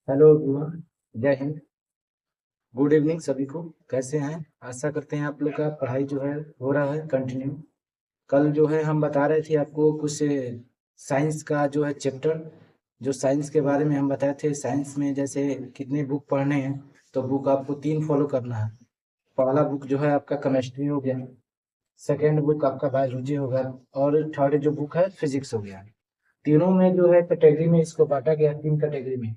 Hello everyone. जय Hind. Good evening सभी को। कैसे हैं? आशा करते हैं आप लोग का पढ़ाई जो है हो रहा है कंटिन्यू। कल जो है हम बता रहे थे आपको कुछ साइंस का जो है चैप्टर, जो साइंस के बारे में हम बताए थे। साइंस में जैसे कितने बुक पढ़ने हैं, तो बुक आपको 3 फॉलो करना है। पहला बुक जो है आपका केमिस्ट्री हो गया, सेकेंड बुक आपका बायोलॉजी होगा, और थर्ड जो बुक है फिजिक्स हो गया। तीनों में जो है कैटेगरी में इसको बांटा गया है, 3 कैटेगरी में।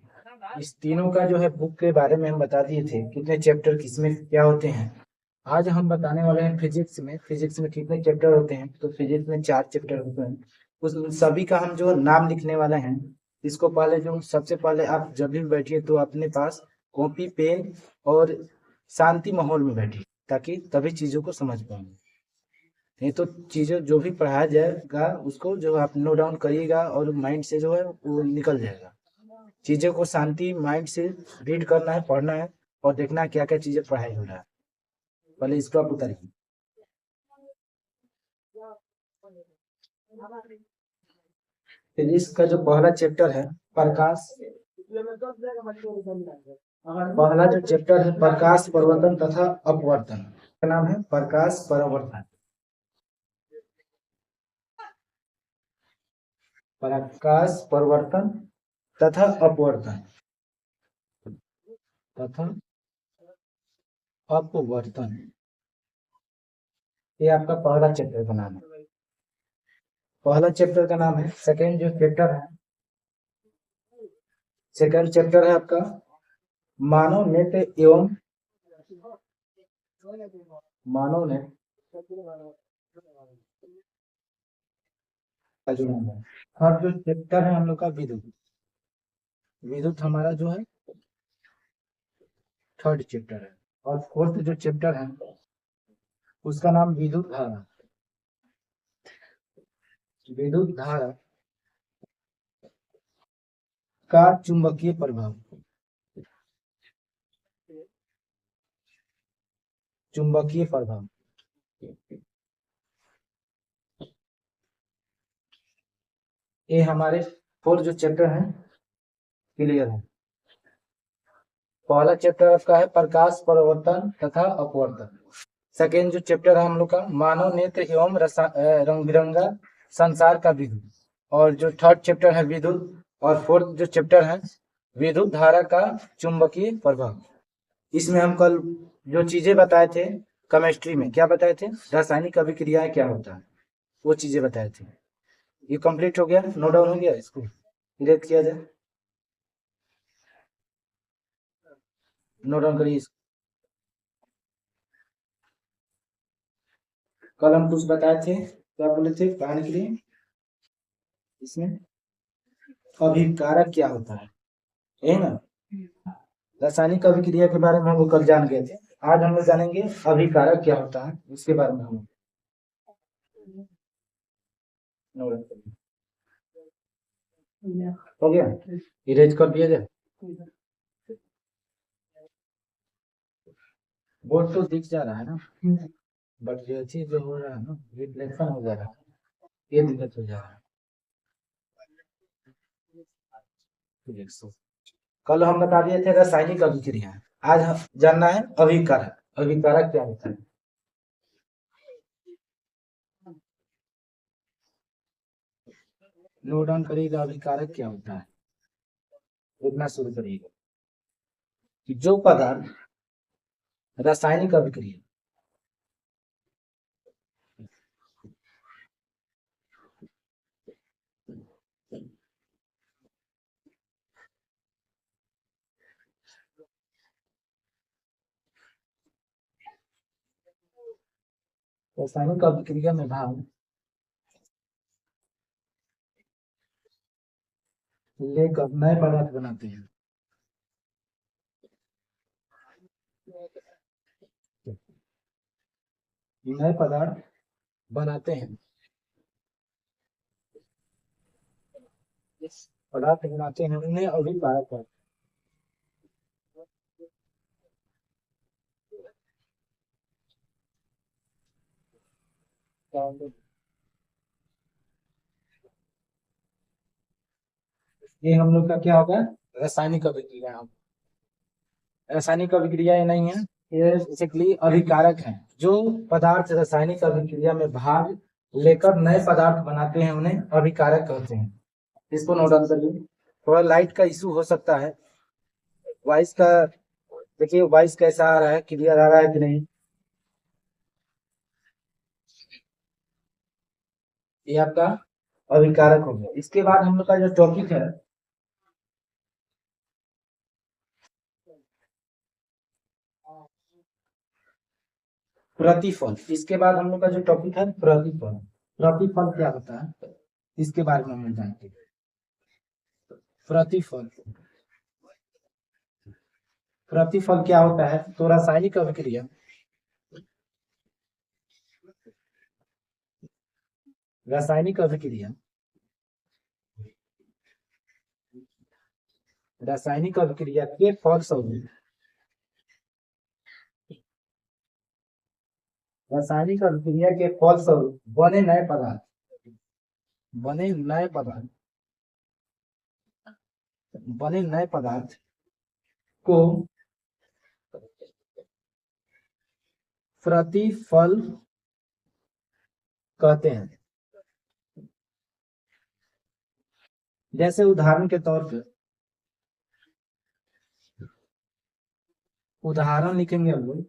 इस तीनों का जो है बुक के बारे में हम बता दिए थे, कितने चैप्टर किसमें क्या होते हैं। आज हम बताने वाले हैं फिजिक्स में। फिजिक्स में कितने चैप्टर होते हैं, तो फिजिक्स में 4 चैप्टर होते हैं। उस सभी का हम जो नाम लिखने वाले हैं। इसको पहले जो सबसे पहले आप जब भी बैठिए तो अपने पास कॉपी पेन और शांति माहौल में बैठिए, ताकि तभी चीजों को समझ पाएंगे। नहीं तो चीजें जो भी पढ़ाया जाएगा उसको जो आप नोट डाउन करिएगा और माइंड से जो है वो निकल जाएगा। चीजों को शांति माइंड से रीड करना है, पढ़ना है, और देखना है क्या क्या चीजें पढ़ाई हो रहा है। पहले इसको आप उतारिए। फिजिक्स का जो पहला चैप्टर है प्रकाश, पहला जो चैप्टर है प्रकाश प्रवर्तन तथा अपवर्तन का नाम है प्रकाश परावर्तन। प्रकाश परिवर्तन तथा अपवर्तन तथा अपवर्तन, ये आपका पहला चैप्टर का नाम है। पहला चैप्टर का नाम है। सेकेंड जो चैप्टर है, सेकेंड चैप्टर है आपका मानव नेत्र एवं मानव नेत्र का जो नाम है। थर्ड जो चैप्टर है हम लोग का विद्युत। विद्युत हमारा जो है थर्ड चैप्टर है। और फोर्थ जो चैप्टर है उसका नाम विद्युत धारा। विद्युत धारा का चुंबकीय प्रभाव। चुंबकीय प्रभाव, ये हमारे फोर्थ जो चैप्टर है क्लियर है। पहला चैप्टर आपका है प्रकाश परिवर्तन तथा अपवर्तन। सेकेंड जो चैप्टर है हम लोग का मानव नेत्र एवं रंग बिरंगा संसार का विद्युत। और जो थर्ड चैप्टर है विद्युत। और फोर्थ जो चैप्टर है विद्युत धारा का चुंबकीय प्रभाव। इसमें हम कल जो चीजें बताए थे, केमिस्ट्री में क्या बताए थे, रासायनिक अभिक्रियाएं क्या होता है, वो चीजें बताए थे। ये कंप्लीट हो गया, नोट डाउन हो गया, इसको डिलीट किया जाए। नोट डाउन करिए इसको। कल हम कुछ बताए थे, क्या बोले थे पढ़ाने के लिए। इसमें अभिकारक क्या होता है, यही ना। रासायनिक अभिक्रिया के बारे में हम लोग कल जान गए थे। आज हम लोग जानेंगे अभिकारक क्या होता है, उसके बारे में हम नोट डाउन करेंगे। हो गया, इरेज कर दिया जाए। बोर्ड तो दिख जा रहा है ना, बट जो चीज जो हो रहा है ना रिफ्लेक्शन हो जा रहा है, ये दिक्कत हो जा रहा है। कल हम बता दिए थे रासायनिक अभिक्रिया। आज हम जानना है अभिकारक। अभिकारक क्या होता है, नोट डाउन करिएगा। अभिकारक क्या होता है, लिखना शुरू करिएगा कि जो पदार्थ रासायनिक अभिक्रिया रासायनिक अभिक्रिया में भाग लेकर नए पदार्थ बनाते हैं। नए पदार्थ बनाते हैं, पदार्थ बनाते हैं, उन्हें अभिकारक कहते हैं। ये हम लोग का क्या होगा, रासायनिक अभिक्रिया। रासायनिक अभिक्रिया ये नहीं है, ये बेसिकली अभिकारक है। जो पदार्थ रासायनिक अभिक्रिया में भाग लेकर नए पदार्थ बनाते हैं उन्हें अभिकारक कहते हैं। इसको नोट डाउन करिए। थोड़ा लाइट का इशू हो सकता है, वॉइस का देखिए, वॉइस कैसा आ रहा है, क्लियर आ रहा है कि नहीं। ये आपका अभिकारक हो गया। इसके बाद हम लोग का जो टॉपिक है प्रतिफल। इसके बाद हम लोग का जो टॉपिक है प्रतिफल। प्रतिफल क्या होता है इसके बारे में हम जानेंगे। प्रतिफल, प्रतिफल क्या होता है? तो रासायनिक अभिक्रिया, रासायनिक अभिक्रिया, रासायनिक अभिक्रिया के फलस्वरूप, रासायनिक अभिक्रिया के फलस्वरूप बने नए पदार्थ, बने नए पदार्थ, बने नए पदार्थ को प्रतिफल कहते हैं। जैसे उदाहरण के तौर पर, उदाहरण लिखेंगे हम लोग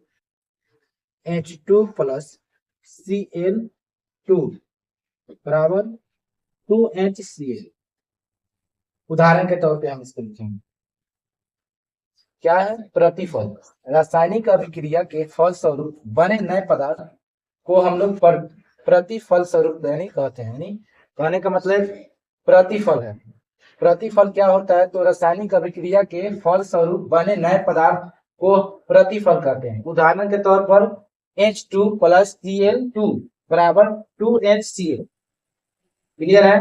H2 प्लस Cl2 बराबर 2HCl। उदाहरण के तौर पे हम इसको लिखेंगे। क्या है? प्रतिफल। रासायनिक अभिक्रिया के फलस्वरूप बने नए पदार्थ को हम लोग प्रतिफल स्वरूप यानी कहते हैं। यानी कहने का मतलब प्रतिफल है। प्रतिफल क्या होता है? तो रासायनिक अभिक्रिया के फल स्वरूप बने नए पदार्थ को प्रतिफल कहते हैं। उदाहरण के तौर पर H2 प्लस Cl2 बराबर 2HCl। क्लियर है?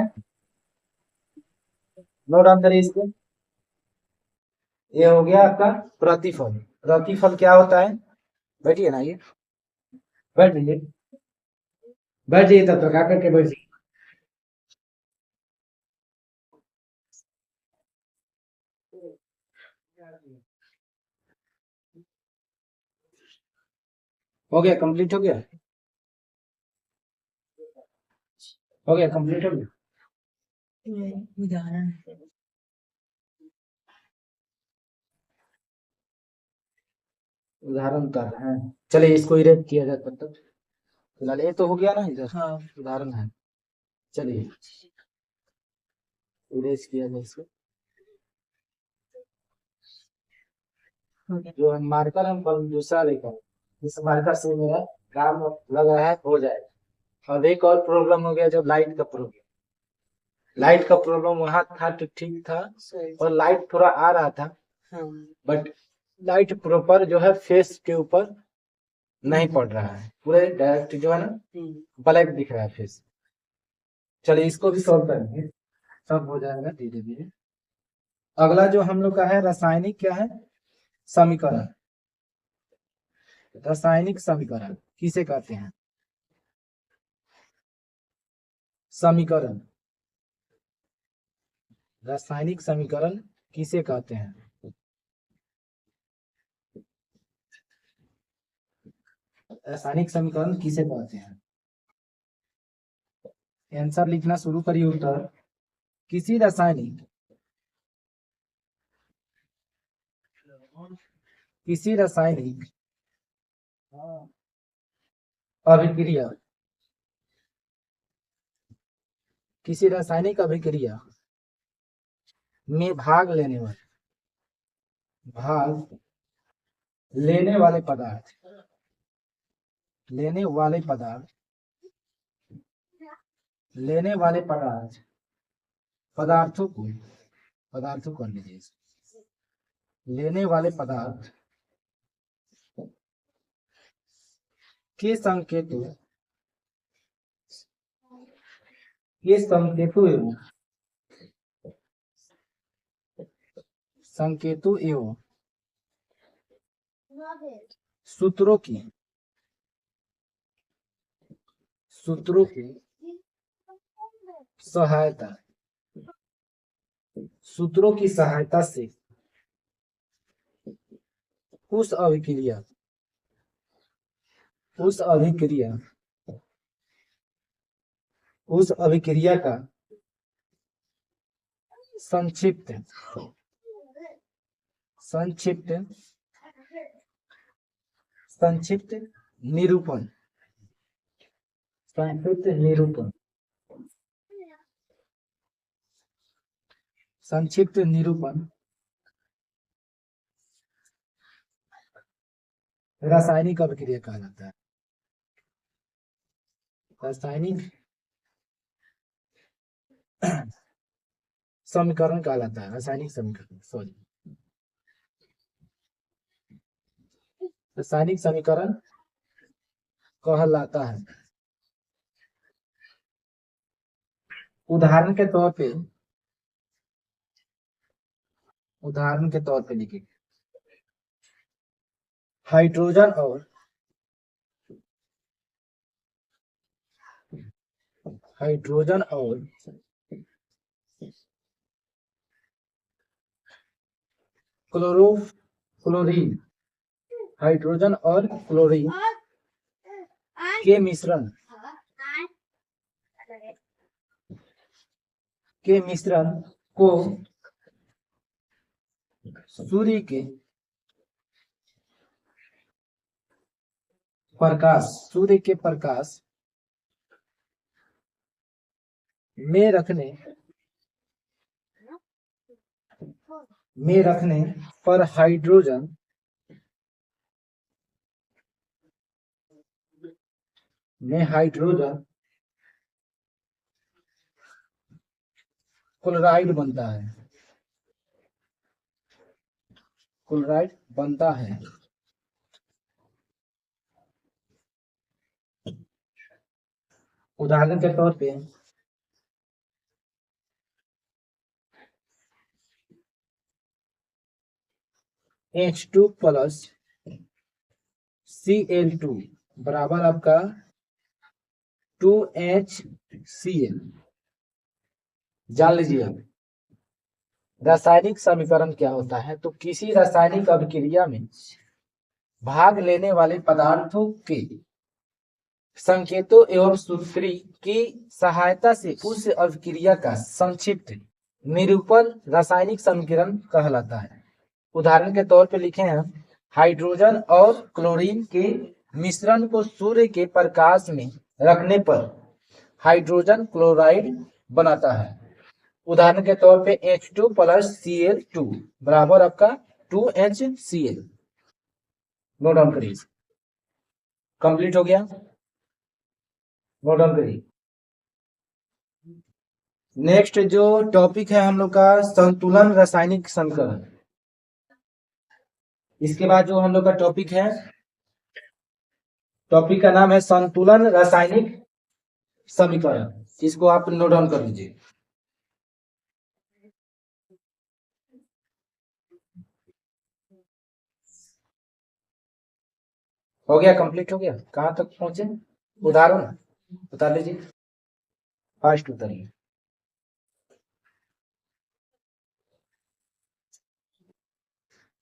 नोट डाउन करिए इसको। ये हो गया आपका प्रतिफल। प्रतिफल क्या होता है? बैठिए ना, ये बैठ जाइए, बैठ जाइए, तब तक आकर के बैठ जाइए। हो गया, कंप्लीट हो गया, हो गया, कंप्लीट हो गया। उदाहरण, उदाहरण कर रहे हैं। चलिए इसको इरेज किया जाए तब तक। फिलहाल ये तो हो गया ना इधर। हाँ, उदाहरण है। चलिए इरेज किया जाए इसको। जो हम मार्कर हम कल दूसरा लेकर, इस मार्कर से मेरा काम लग रहा है हो जाए। अब एक और प्रॉब्लम हो गया, जब लाइट का प्रॉब्लम, लाइट का प्रॉब्लम वहां था तो ठीक था, और लाइट थोड़ा आ रहा था, बट लाइट प्रॉपर जो है फेस के ऊपर नहीं पड़ रहा है, पूरे डायरेक्ट जो है ना ब्लैक दिख रहा है फेस। चलिए इसको भी सॉल्व करेंगे, सब हो जाएगा धीरे धीरे। अगला जो हम लोग का है रासायनिक क्या है? समीकरण। रासायनिक समीकरण किसे कहते हैं? समीकरण, रासायनिक समीकरण किसे कहते हैं? रासायनिक समीकरण किसे कहते हैं? आंसर लिखना शुरू करिए। उत्तर, किसी रासायनिक, किसी रासायनिक अभिक्रिया, किसी रासायनिक अभिक्रिया में भाग लेने वाले, भाग लेने वाले पदार्थ, लेने वाले पदार्थ, लेने वाले पदार्थ, पदार्थों को, पदार्थों कर लीजिए, लेने वाले पदार्थ के संकेतों, के संकेतों एवं, संकेतों एवं सूत्रों की, सूत्रों की सहायता, सूत्रों की सहायता से उस अभिक्रिया उस अभिक्रिया का संक्षिप्त निरूपण संक्षिप्त निरूपण रासायनिक अभिक्रिया कहा जाता है। रासायनिक समीकरण कहलाता है। रासायनिक समीकरण कहलाता है। उदाहरण के तौर पे लिखिए हाइड्रोजन और क्लोरीन हाइड्रोजन और क्लोरीन के मिश्रण को सूर्य के प्रकाश में रखने पर हाइड्रोजन क्लोराइड बनता है। उदाहरण के तौर पे H2 प्लस Cl2 बराबर आपका 2HCl। जान लीजिए अब रासायनिक समीकरण क्या होता है। तो किसी रासायनिक अभिक्रिया में भाग लेने वाले पदार्थों के संकेतों एवं सूत्री की सहायता से उस अभिक्रिया का संक्षिप्त निरूपण रासायनिक समीकरण कहलाता है। उदाहरण के तौर पे लिखे हैं हाइड्रोजन और क्लोरीन के मिश्रण को सूर्य के प्रकाश में रखने पर हाइड्रोजन क्लोराइड बनाता है। उदाहरण के तौर पे H2 प्लस Cl2 बराबर आपका 2HCl। नोट डाउन करिए। कंप्लीट हो गया। नोट डाउन करिए। नेक्स्ट जो टॉपिक है हम लोग का संतुलन रासायनिक समीकरण। इसके बाद जो हम लोग का टॉपिक का नाम है संतुलन रासायनिक समीकरण। इसको आप नोट डाउन कर लीजिए। हो गया, कंप्लीट हो गया। कहाँ तक पहुंचे? उदाहरण बता लीजिए। फास्ट उतरिए।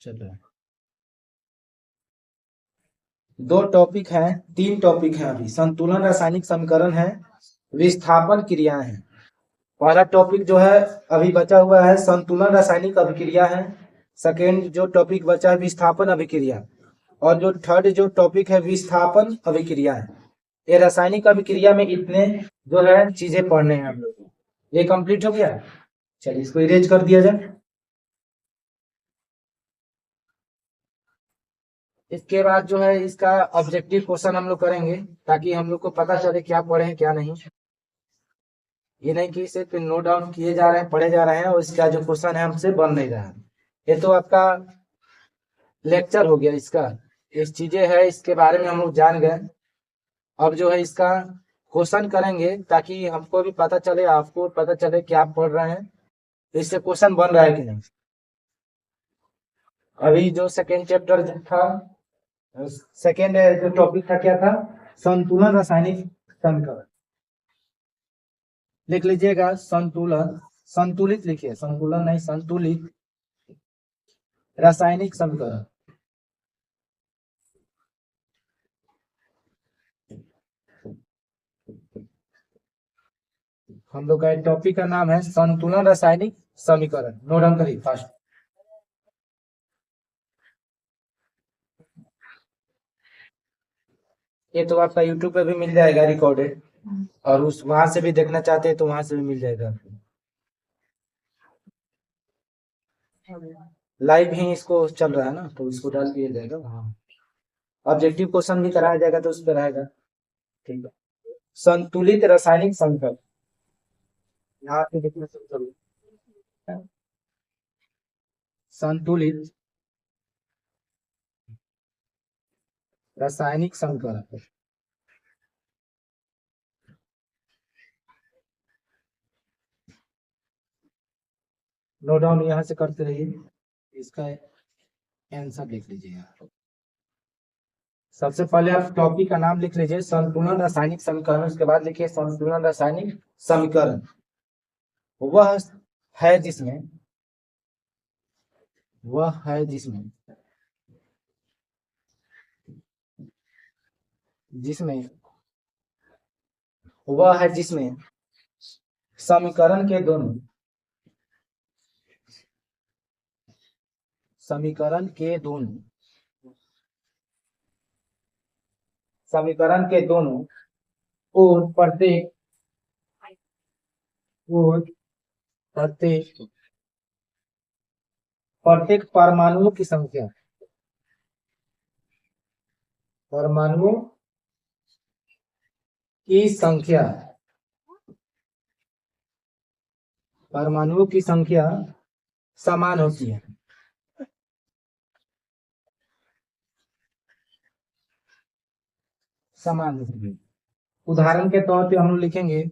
चलो 2 टॉपिक है, 3 टॉपिक है अभी। संतुलन रासायनिक समीकरण है, विस्थापन क्रियाएं है। पहला टॉपिक जो है अभी बचा हुआ है संतुलन रासायनिक अभिक्रिया है। सेकेंड जो टॉपिक बचा है विस्थापन अभिक्रिया, और जो थर्ड जो टॉपिक है विस्थापन अभिक्रिया है। ये रासायनिक अभिक्रिया में इतने जो है चीजें पढ़ने हैं हम लोग को। ये कंप्लीट हो गया। चलिए इसको इरेज कर दिया जाए। इसके बाद जो है इसका ऑब्जेक्टिव क्वेश्चन हम लोग करेंगे, ताकि हम लोग को पता चले क्या पढ़े हैं क्या नहीं। ये नहीं कि सिर्फ नोट डाउन किए जा रहे हैं, पढ़े जा रहे हैं और इसका जो क्वेश्चन है हमसे बन नहीं रहा है। ये तो आपका लेक्चर हो गया इसका। इस चीजें है इसके बारे में हम लोग जान गए। अब जो है इसका क्वेश्चन करेंगे ताकि हमको भी पता चले, आपको पता चले कि आप पढ़ रहे हैं, तो इससे क्वेश्चन बन रहा है कि नहीं। अभी जो सेकेंड चैप्टर था, सेकेंड जो टॉपिक था क्या था? संतुलन रासायनिक समीकरण। लिख लीजिएगा संतुलन संतुलित लिखिए, संतुलन नहीं, संतुलित रासायनिक समीकरण। हम लोग का टॉपिक का नाम है संतुलन रासायनिक समीकरण। नोट डाउन करिए फास्ट। ये तो आपका यूट्यूब पे भी मिल जाएगा रिकॉर्डेड, और उस वहां से भी देखना चाहते हैं तो वहां से भी मिल जाएगा। लाइव ही इसको चल रहा है ना, तो इसको डाल दिया जाएगा वहाँ। ऑब्जेक्टिव क्वेश्चन भी कराया जाएगा तो उस पर रहेगा। ठीक है, संतुलित रासायनिक समीकरण यहाँ पे देखना शुरू करिए। संतुलित रासायनिक समीकरण। नोट डाउन यहाँ से करते रहिए, इसका आंसर लिख लीजिए यहाँ। सबसे पहले आप टॉपिक का नाम लिख लीजिए संतुलन रासायनिक समीकरण, उसके बाद लिखिए संतुलन रासायनिक समीकरण। वह है जिसमें वह है जिसमें जिसमें वह है जिसमें समीकरण के दोनों समीकरण के दोनों समीकरण के दोनों और प्रत्येक प्रत्येक परमाणुओं की संख्या परमाणुओं की संख्या परमाणुओं की संख्या समान होती है। समान होती है। उदाहरण के तौर पे हम लोग लिखेंगे,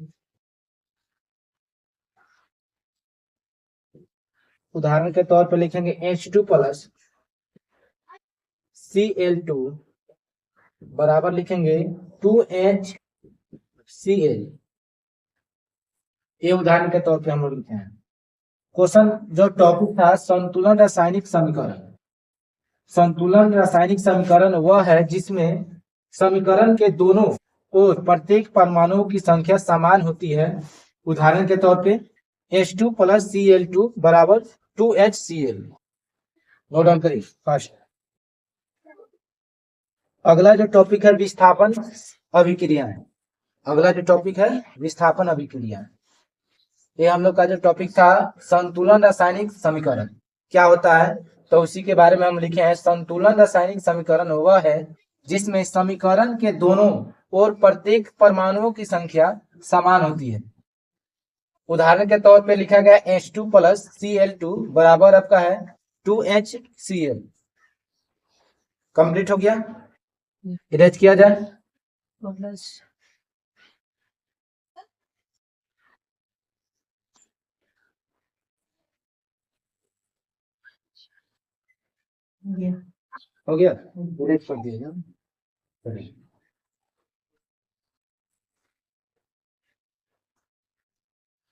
उदाहरण के तौर पे लिखेंगे H2 प्लस Cl2 बराबर लिखेंगे 2HCl। ये उदाहरण के तौर पे हम लोग लिखे हैं। क्वेश्चन जो टॉपिक था संतुलन रासायनिक समीकरण। संतुलन रासायनिक समीकरण वह है जिसमें समीकरण के दोनों और प्रत्येक परमाणुओं की संख्या समान होती है। उदाहरण के तौर पे H2 प्लस Cl2 बराबर 2HCl। नोट डाउन करिए फास्ट। अगला जो टॉपिक है विस्थापन अभिक्रियाएं। अगला जो टॉपिक है विस्थापन अभिक्रियाएं। ये हम लोग का जो टॉपिक था संतुलन रासायनिक समीकरण क्या होता है, तो उसी के बारे में हम लिखे हैं। संतुलन रासायनिक समीकरण वह है जिसमें समीकरण के दोनों और प्रत्येक परमाणुओं की संख्या समान होती है। उदाहरण के तौर पे लिखा गया H2 प्लस Cl2 बराबर आपका है 2HCl। कंप्लीट हो गया, इरेज किया जाए। हो गया, इरेज कर दिया जाए।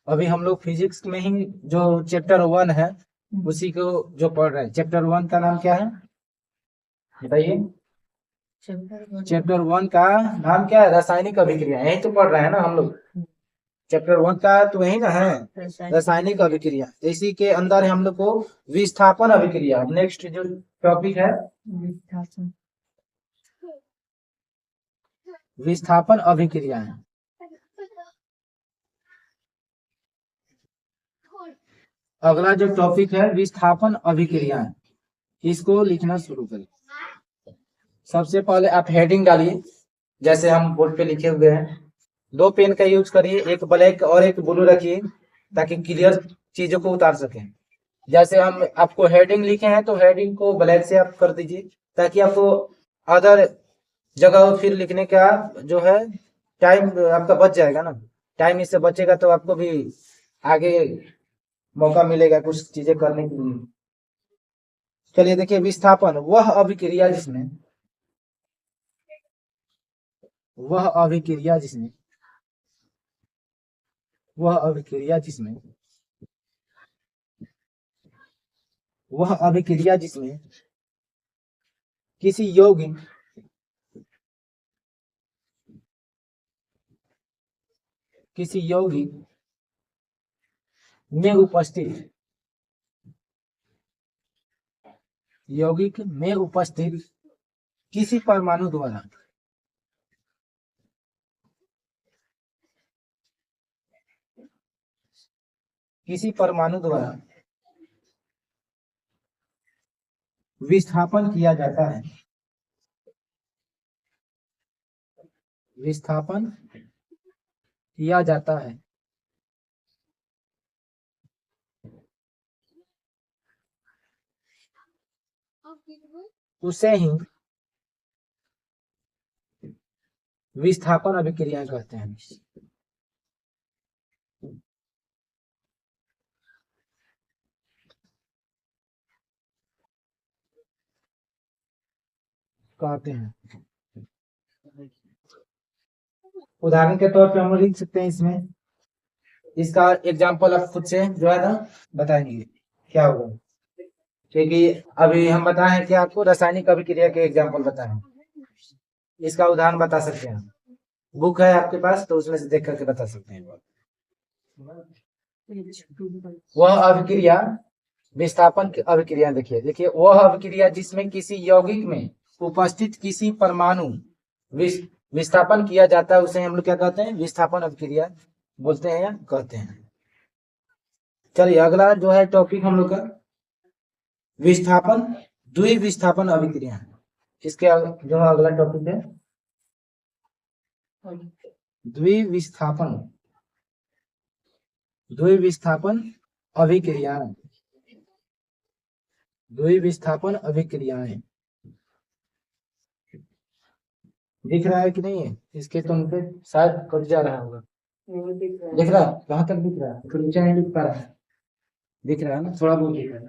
अभी हम लोग फिजिक्स में ही जो चैप्टर 1 है उसी को जो पढ़ रहे हैं। चैप्टर 1 का नाम क्या है बताइए। चैप्टर 1 का नाम क्या है? रासायनिक अभिक्रिया। यही तो पढ़ रहे हैं ना हम लोग। चैप्टर 1 का तो यही ना है, रासायनिक अभिक्रिया। इसी के अंदर हम लोग को विस्थापन अभिक्रिया। नेक्स्ट जो टॉपिक है विस्थापन अभिक्रिया है। अगला जो टॉपिक है विस्थापन अभिक्रिया, इसको लिखना शुरू करें। सबसे पहले आप हेडिंग डालिए, जैसे हम बोर्ड पे लिखे हुए हैं। 2 पेन का यूज करिए, एक ब्लैक और एक ब्लू रखिए ताकि क्लियर चीजों को उतार सकें। जैसे हम आपको हेडिंग लिखे हैं तो हेडिंग को ब्लैक से आप कर दीजिए ताकि आपको अदर जगह फिर लिखने का जो है टाइम आपका बच जाएगा ना। टाइम इससे बचेगा तो आपको भी आगे मौका मिलेगा कुछ चीजें करने के लिए। चलिए देखिए, विस्थापन वह अभिक्रिया जिसमें वह अभिक्रिया जिसमें वह अभिक्रिया जिसमें किसी यौगिक में उपस्थित किसी परमाणु द्वारा विस्थापन किया जाता है, उसे ही विस्थापन अभिक्रिया कहते हैं। उदाहरण के तौर पे हम लिख सकते हैं इसमें, इसका एग्जाम्पल आप खुद से जो है ना बताएंगे क्या होगा, क्योंकि अभी हम बताएं कि आपको रासायनिक अभिक्रिया के एग्जाम्पल बताएं, इसका उदाहरण बता सकते हैं। बुक है आपके पास तो उसमें से देख करके बता सकते हैं। वह अभिक्रिया विस्थापन की अभिक्रिया देखिए वह अभिक्रिया जिसमें किसी यौगिक में उपस्थित किसी परमाणु विस्थापन किया जाता है उसे हम लोग क्या कहते हैं, विस्थापन अभिक्रिया बोलते हैं या कहते हैं। चलिए अगला जो है टॉपिक हम लोग का विस्थापन द्विविस्थापन अभिक्रिया। इसके जो है अगला टॉपिक है द्विविस्थापन अभिक्रियाएं। दिख रहा है कि नहीं है इसके तो पे शायद कट जा रहा होगा, दिख रहा है? कहाँ तक दिख रहा है? तो नीचे नहीं दिख पा रहा है, दिख रहा है ना? थोड़ा बहुत दिख रहा है,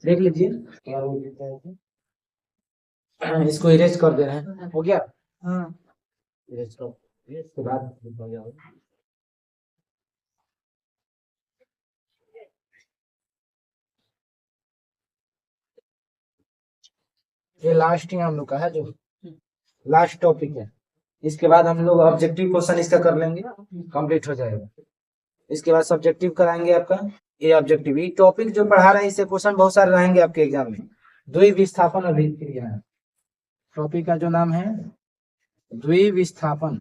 देख लीजिए थोड़ा बहुत दिख रहा है। इसको इरेज कर दे रहे हैं, हो गया? हाँ इरेज करो, इसके बाद हो गया। ये लास्ट ही हम लोग का है, जो लास्ट टॉपिक है। इसके बाद हम लोग ऑब्जेक्टिव क्वेश्चन इसका कर लेंगे, कंप्लीट हो जाएगा। इसके बाद सब्जेक्टिव कराएंगे आपका, ये ऑब्जेक्टिव। ये टॉपिक जो पढ़ा रहे हैं इससे क्वेश्चन बहुत सारे रहेंगे आपके एग्जाम में। द्विविस्थापन अभिक्रिया, टॉपिक का जो नाम है द्विविस्थापन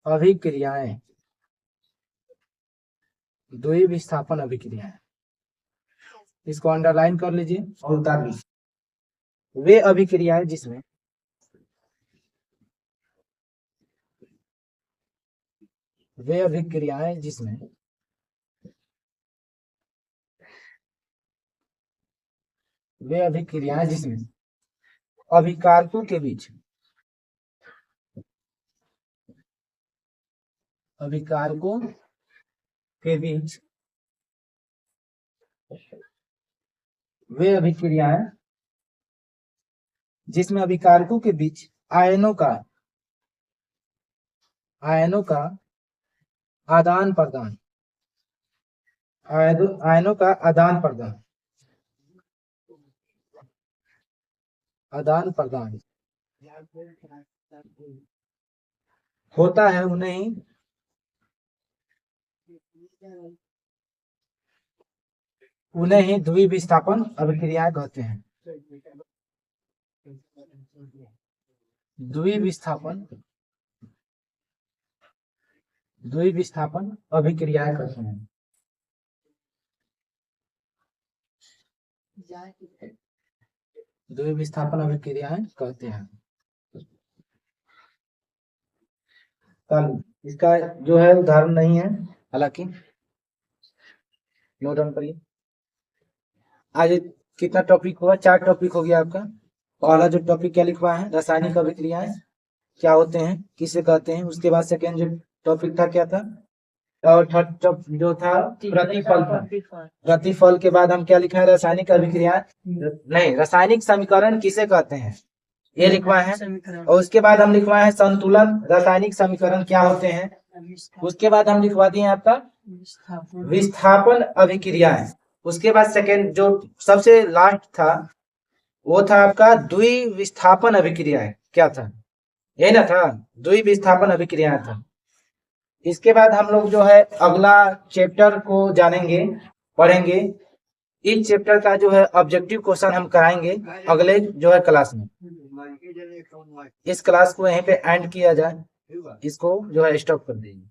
अभिक्रियाएं। द्विविस्थापन अभिक्रियाएं, इसको अंडरलाइन कर लीजिए और उतार लीजिए। वे अभिक्रियाएं जिसमें अभिकारकों के बीच वे अभिक्रियाएं जिसमें अभिकारकों के बीच आयनों का आदान प्रदान होता है, उन्हें ही द्विविस्थापन अभिक्रियाएं कहते हैं। द्विविस्थापन अभिक्रियाएं कहते हैं। द्विविस्थापन अभिक्रियाएं कहते हैं। इसका जो है उदाहरण नहीं है, हालांकि नोट डाउन करिए। आज कितना टॉपिक हुआ? 4 टॉपिक हो गया आपका। पहला जो टॉपिक क्या लिखवा है, रासायनिक अभिक्रियाएं क्या होते हैं, किसे कहते हैं। उसके बाद सेकेंड जो टॉपिक था क्या था, और थर्ड जो था प्रतिफल था। प्रतिफल के बाद हम क्या लिखा है, रासायनिक अभिक्रिया नहीं, रासायनिक समीकरण किसे कहते हैं ये लिखवाए हैं। और उसके बाद हम लिखवाए हैं संतुलन, रासायनिक समीकरण क्या होते हैं। उसके बाद हम लिखवा दिए आपका विस्थापन अभिक्रियाएं। उसके बाद सेकेंड जो सबसे लास्ट था वो था आपका द्विविस्थापन अभिक्रियाएं। क्या था? यही ना था, द्विविस्थापन अभिक्रियाएं था। इसके बाद हम लोग जो है अगला चैप्टर को जानेंगे, पढ़ेंगे। इस चैप्टर का जो है ऑब्जेक्टिव क्वेश्चन हम कराएंगे अगले जो है क्लास में। इस क्लास को यहीं पे एंड किया जाए, इसको जो है स्टॉप कर दीजिए।